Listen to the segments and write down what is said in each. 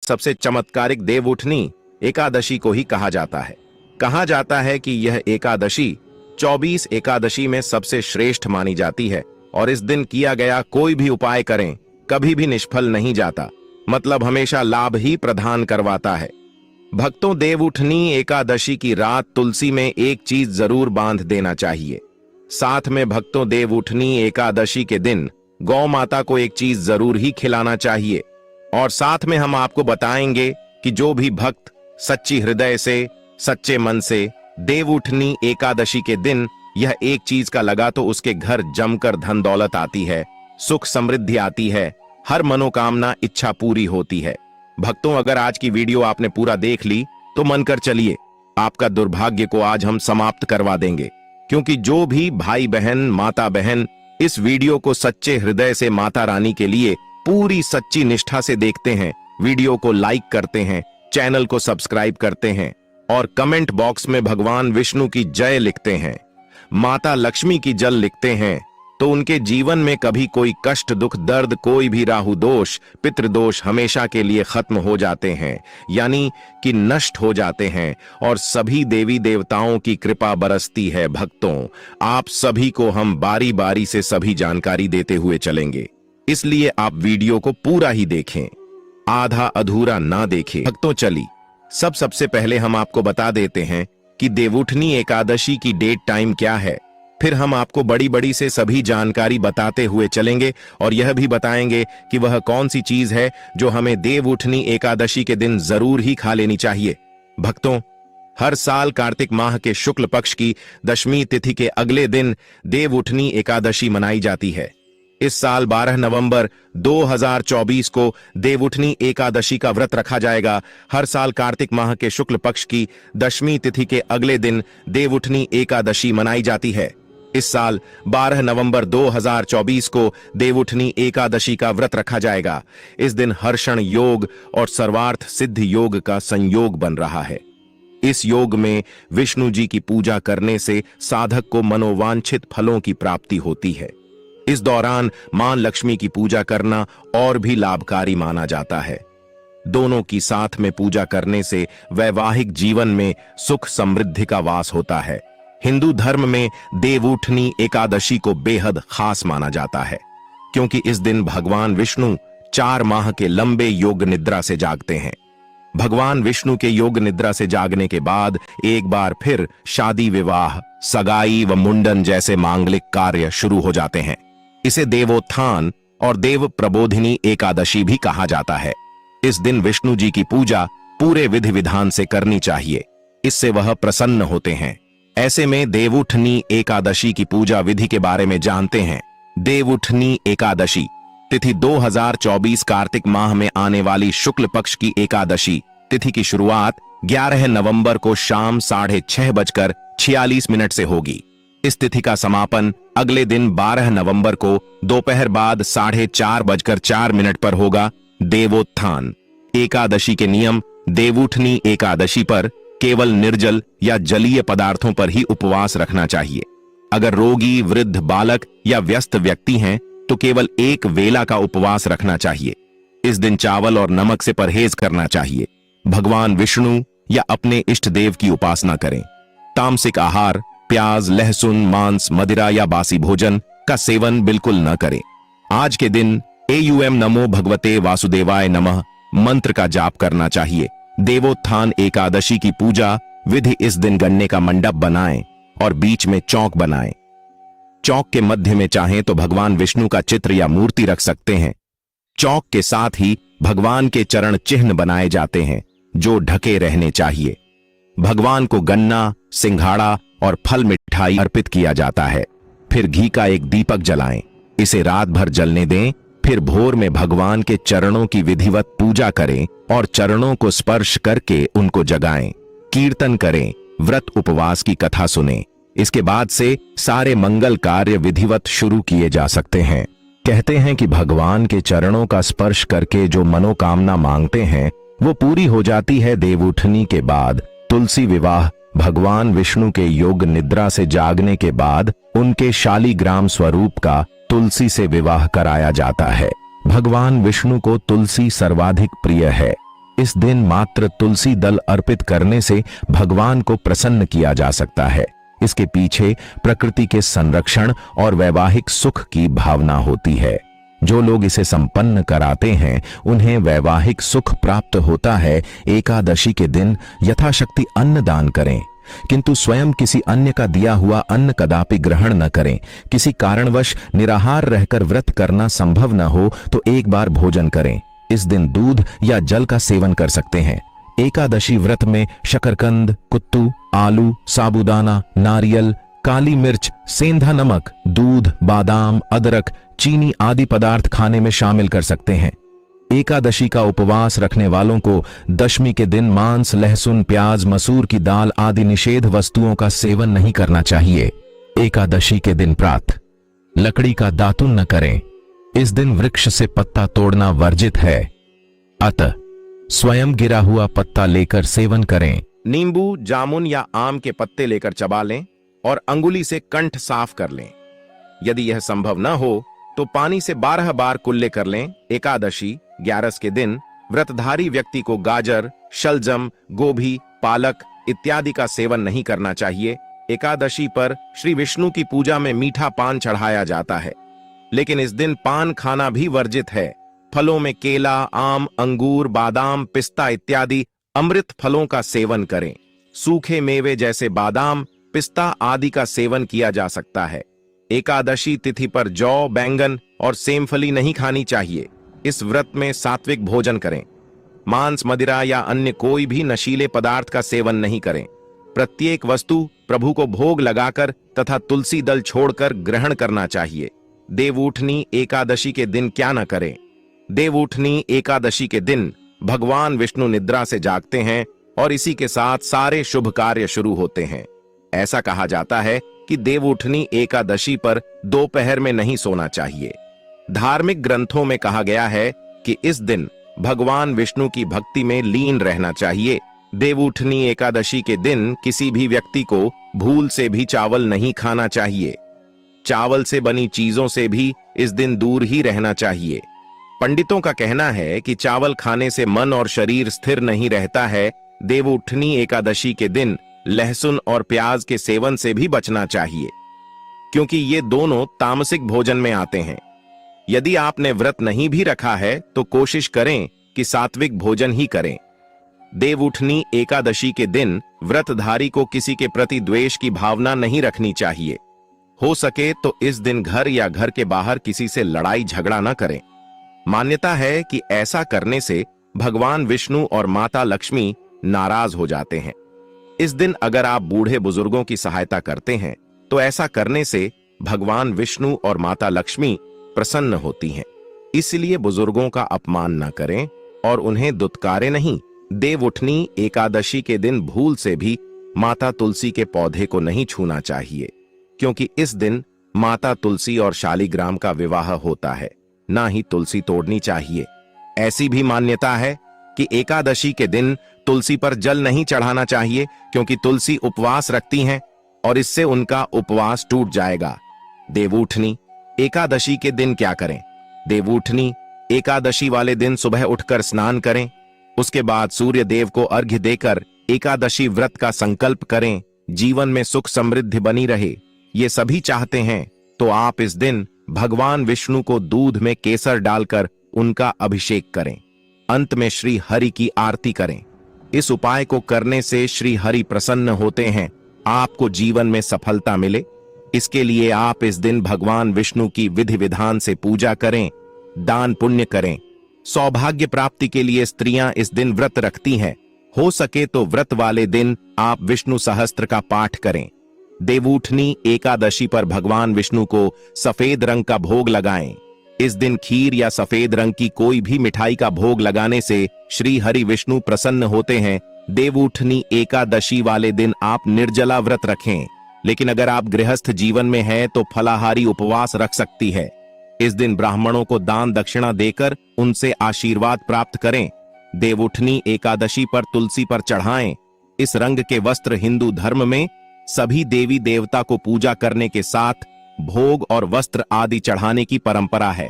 सबसे चमत्कारिक देवउठनी एकादशी को ही कहा जाता है। कहा जाता है कि यह एकादशी 24 एकादशी में सबसे श्रेष्ठ मानी जाती है और इस दिन किया गया कोई भी उपाय करें कभी भी निष्फल नहीं जाता, मतलब हमेशा लाभ ही प्रदान करवाता है। भक्तों, देवउठनी एकादशी की रात तुलसी में एक चीज जरूर बांध देना चाहिए। साथ में भक्तों, देवउठनी एकादशी के दिन गौ माता को एक चीज जरूर ही खिलाना चाहिए। और साथ में हम आपको बताएंगे कि जो भी भक्त सच्ची हृदय से, सच्चे मन से देवउठनी एकादशी के दिन यह एक चीज का लगा तो उसके घर जमकर धन दौलत आती है, सुख समृद्धि आती है, हर मनोकामना इच्छा पूरी होती है। भक्तों, अगर आज की वीडियो आपने पूरा देख ली तो मन कर चलिए, आपका दुर्भाग्य को आज हम समाप्त करवा देंगे, क्योंकि जो भी भाई बहन, माता बहन इस वीडियो को सच्चे हृदय से माता रानी के लिए पूरी सच्ची निष्ठा से देखते हैं, वीडियो को लाइक करते हैं, चैनल को सब्सक्राइब करते हैं और कमेंट बॉक्स में भगवान विष्णु की जय लिखते हैं, माता लक्ष्मी की जल लिखते हैं, तो उनके जीवन में कभी कोई कष्ट, दुख, दर्द, कोई भी राहु दोष, पितृदोष हमेशा के लिए खत्म हो जाते हैं, यानी कि नष्ट हो जाते हैं और सभी देवी देवताओं की कृपा बरसती है। भक्तों, आप सभी को हम बारी बारी से सभी जानकारी देते हुए चलेंगे, इसलिए आप वीडियो को पूरा ही देखें, आधा अधूरा ना देखें। भक्तों, चलिए सबसे पहले हम आपको बता देते हैं कि देवउठनी एकादशी की डेट टाइम क्या है, फिर हम आपको बड़ी बड़ी से सभी जानकारी बताते हुए चलेंगे और यह भी बताएंगे कि वह कौन सी चीज है जो हमें देवउठनी एकादशी के दिन जरूर ही खा लेनी चाहिए। भक्तों, हर साल कार्तिक माह के शुक्ल पक्ष की दशमी तिथि के अगले दिन देवउठनी एकादशी मनाई जाती है। इस साल 12 नवंबर 2024 को देवउठनी एकादशी का व्रत रखा जाएगा। हर साल कार्तिक माह के शुक्ल पक्ष की दशमी तिथि के अगले दिन देवउठनी एकादशी मनाई जाती है। इस साल 12 नवंबर 2024 को देवउठनी एकादशी का व्रत रखा जाएगा। इस दिन हर्षण योग और सर्वार्थ सिद्ध योग का संयोग बन रहा है। इस योग में विष्णु जी की पूजा करने से साधक को मनोवांछित फलों की प्राप्ति होती है। इस दौरान मां लक्ष्मी की पूजा करना और भी लाभकारी माना जाता है। दोनों की साथ में पूजा करने से वैवाहिक जीवन में सुख समृद्धि का वास होता है। हिंदू धर्म में देवउठनी एकादशी को बेहद खास माना जाता है, क्योंकि इस दिन भगवान विष्णु 4 माह के लंबे योग निद्रा से जागते हैं। भगवान विष्णु के योग निद्रा से जागने के बाद एक बार फिर शादी, विवाह, सगाई व मुंडन जैसे मांगलिक कार्य शुरू हो जाते हैं। इसे देवोत्थान और देव प्रबोधिनी एकादशी भी कहा जाता है। इस दिन विष्णु जी की पूजा पूरे विधि विधान से करनी चाहिए, इससे वह प्रसन्न होते हैं। ऐसे में देवउठनी एकादशी की पूजा विधि के बारे में जानते हैं। देवउठनी एकादशी तिथि 2024 कार्तिक माह में आने वाली शुक्ल पक्ष की एकादशी तिथि की शुरुआत 11 नवंबर को शाम 6:46 से होगी। इस तिथि का समापन अगले दिन 12 नवंबर को दोपहर बाद 4:04 पर होगा। देवोत्थान एकादशी के नियम: देवउठनी एकादशी पर केवल निर्जल या जलीय पदार्थों पर ही उपवास रखना चाहिए। अगर रोगी, वृद्ध, बालक या व्यस्त व्यक्ति हैं तो केवल एक वेला का उपवास रखना चाहिए। इस दिन चावल और नमक से परहेज करना चाहिए। भगवान विष्णु या अपने इष्ट देव की उपासना करें। तामसिक आहार, प्याज, लहसुन, मांस, मदिरा या बासी भोजन का सेवन बिल्कुल न करें। आज के दिन एयूएम नमो भगवते वासुदेवाय नमः मंत्र का जाप करना चाहिए। देवोत्थान एकादशी की पूजा विधि: इस दिन गन्ने का मंडप बनाएं और बीच में चौक बनाएं। चौक के मध्य में चाहें तो भगवान विष्णु का चित्र या मूर्ति रख सकते हैं। चौक के साथ ही भगवान के चरण चिन्ह बनाए जाते हैं जो ढके रहने चाहिए। भगवान को गन्ना, सिंघाड़ा और फल मिठाई अर्पित किया जाता है। फिर घी का एक दीपक जलाएं, इसे रात भर जलने दें। फिर भोर में भगवान के चरणों की विधिवत पूजा करें और चरणों को स्पर्श करके उनको जगाएं। कीर्तन करें, व्रत उपवास की कथा सुनें। इसके बाद से सारे मंगल कार्य विधिवत शुरू किए जा सकते हैं। कहते हैं कि भगवान के चरणों का स्पर्श करके जो मनोकामना मांगते हैं वो पूरी हो जाती है। देवउठनी के बाद तुलसी विवाह: भगवान विष्णु के योग निद्रा से जागने के बाद उनके शालिग्राम स्वरूप का तुलसी से विवाह कराया जाता है। भगवान विष्णु को तुलसी सर्वाधिक प्रिय है। इस दिन मात्र तुलसी दल अर्पित करने से भगवान को प्रसन्न किया जा सकता है। इसके पीछे प्रकृति के संरक्षण और वैवाहिक सुख की भावना होती है। जो लोग इसे संपन्न कराते हैं उन्हें वैवाहिक सुख प्राप्त होता है। एकादशी के दिन यथाशक्ति अन्न दान करें, किंतु स्वयं किसी अन्य का दिया हुआ अन्न कदापि ग्रहण न करें। किसी कारणवश निराहार रहकर व्रत करना संभव न हो तो एक बार भोजन करें। इस दिन दूध या जल का सेवन कर सकते हैं। एकादशी व्रत में शकरकंद, कुत्तू, आलू, साबूदाना, नारियल, काली मिर्च, सेंधा नमक, दूध, बादाम, अदरक, चीनी आदि पदार्थ खाने में शामिल कर सकते हैं। एकादशी का उपवास रखने वालों को दशमी के दिन मांस, लहसुन, प्याज, मसूर की दाल आदि निषेध वस्तुओं का सेवन नहीं करना चाहिए। एकादशी के दिन प्रातः लकड़ी का दातुन न करें। इस दिन वृक्ष से पत्ता तोड़ना वर्जित है, अतः स्वयं गिरा हुआ पत्ता लेकर सेवन करें। नींबू, जामुन या आम के पत्ते लेकर चबा लें और अंगुली से कंठ साफ कर लें। यदि यह संभव न हो तो पानी से 12 बार कुल्ले कर लें। एकादशी 11 के दिन व्रतधारी व्यक्ति को गाजर, शलजम, गोभी, पालक इत्यादि का सेवन नहीं करना चाहिए। एकादशी पर श्री विष्णु की पूजा में मीठा पान चढ़ाया जाता है, लेकिन इस दिन पान खाना भी वर्जित है। फलों में केला, आम, अंगूर, बादाम, पिस्ता इत्यादि अमृत फलों का सेवन करें। सूखे मेवे जैसे बादाम, पिस्ता आदि का सेवन किया जा सकता है। एकादशी तिथि पर जौ, बैंगन और सेमफली नहीं खानी चाहिए। इस व्रत में सात्विक भोजन करें। मांस, मदिरा या अन्य कोई भी नशीले पदार्थ का सेवन नहीं करें। प्रत्येक वस्तु प्रभु को भोग लगाकर तथा तुलसी दल छोड़कर ग्रहण करना चाहिए। देवउठनी एकादशी के दिन क्या न करें। देवउठनी एकादशी के दिन भगवान विष्णु निद्रा से जागते हैं और इसी के साथ सारे शुभ कार्य शुरू होते हैं। ऐसा कहा जाता है कि देवउठनी एकादशी पर दोपहर में नहीं सोना चाहिए। धार्मिक ग्रंथों में कहा गया है कि इस दिन भगवान विष्णु की भक्ति में लीन रहना चाहिए। देवउठनी एकादशी के दिन किसी भी व्यक्ति को भूल से भी चावल नहीं खाना चाहिए। चावल से बनी चीजों से भी इस दिन दूर ही रहना चाहिए। पंडितों का कहना है कि चावल खाने से मन और शरीर स्थिर नहीं रहता है। देवउठनी एकादशी के दिन लहसुन और प्याज के सेवन से भी बचना चाहिए, क्योंकि ये दोनों तामसिक भोजन में आते हैं। यदि आपने व्रत नहीं भी रखा है तो कोशिश करें कि सात्विक भोजन ही करें। देवउठनी एकादशी के दिन व्रतधारी को किसी के प्रति द्वेष की भावना नहीं रखनी चाहिए। हो सके तो इस दिन घर या घर के बाहर किसी से लड़ाई झगड़ा न करें। मान्यता है कि ऐसा करने से भगवान विष्णु और माता लक्ष्मी नाराज हो जाते हैं। इस दिन अगर आप बूढ़े बुजुर्गों की सहायता करते हैं तो ऐसा करने से भगवान विष्णु और माता लक्ष्मी प्रसन्न होती हैं। इसलिए बुजुर्गों का अपमान न करें और उन्हें दुत्कारें नहीं। देवउठनी एकादशी के दिन भूल से भी माता तुलसी के पौधे को नहीं छूना चाहिए, क्योंकि इस दिन माता तुलसी और शालिग्राम का विवाह होता है। ना ही तुलसी तोड़नी चाहिए। ऐसी भी मान्यता है कि एकादशी के दिन तुलसी पर जल नहीं चढ़ाना चाहिए, क्योंकि तुलसी उपवास रखती हैं और इससे उनका उपवास टूट जाएगा। देवउठनी एकादशी के दिन क्या करें। देवउठनी एकादशी वाले दिन सुबह उठकर स्नान करें। उसके बाद सूर्य देव को अर्घ्य देकर एकादशी व्रत का संकल्प करें। जीवन में सुख समृद्धि बनी रहे, ये सभी चाहते हैं तो आप इस दिन भगवान विष्णु को दूध में केसर डालकर उनका अभिषेक करें। अंत में श्री हरि की आरती करें। इस उपाय को करने से श्री हरि प्रसन्न होते हैं, आपको जीवन में सफलता मिले। इसके लिए आप इस दिन भगवान विष्णु की विधि विधान से पूजा करें, दान पुण्य करें। सौभाग्य प्राप्ति के लिए स्त्रियां इस दिन व्रत रखती हैं। हो सके तो व्रत वाले दिन आप विष्णु सहस्त्र का पाठ करें। देवउठनी एकादशी पर भगवान विष्णु को सफेद रंग का भोग लगाएं। इस दिन खीर या सफेद रंग की कोई भी मिठाई का भोग लगाने से श्री हरि विष्णु प्रसन्न होते हैं। देवउठनी एकादशी वाले दिन आप निर्जला व्रत रखें, लेकिन अगर आप गृहस्थ जीवन में हैं तो फलाहारी उपवास रख सकती है। इस दिन ब्राह्मणों को दान दक्षिणा देकर उनसे आशीर्वाद प्राप्त करें। देवउठनी एकादशी पर तुलसी पर चढ़ाएं। इस रंग के वस्त्र हिंदू धर्म में सभी देवी देवता को पूजा करने के साथ भोग और वस्त्र आदि चढ़ाने की परंपरा है।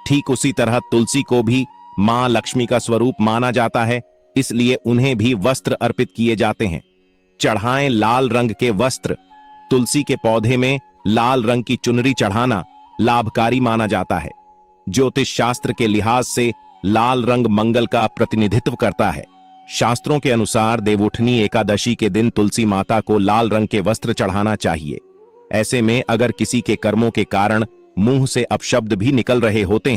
ठीक उसी तरह तुलसी को भी मां लक्ष्मी का स्वरूप माना जाता है। इसलिए उन्हें भी वस्त्र अर्पित किए जाते हैं। चढ़ाएं लाल रंग के वस्त्र। तुलसी के पौधे में लाल रंग की चुनरी चढ़ाना लाभकारी माना जाता है। ज्योतिष शास्त्र के लिहाज से लाल रंग मंगल का प्रतिनिधित्व करता है। शास्त्रों के अनुसार देवउठनी एकादशी के दिन तुलसी माता को लाल रंग के वस्त्र चढ़ाना चाहिए। ऐसे में अगर किसी के कर्मों के कारण मुंह से अपशब्द भी निकल रहे होते हैं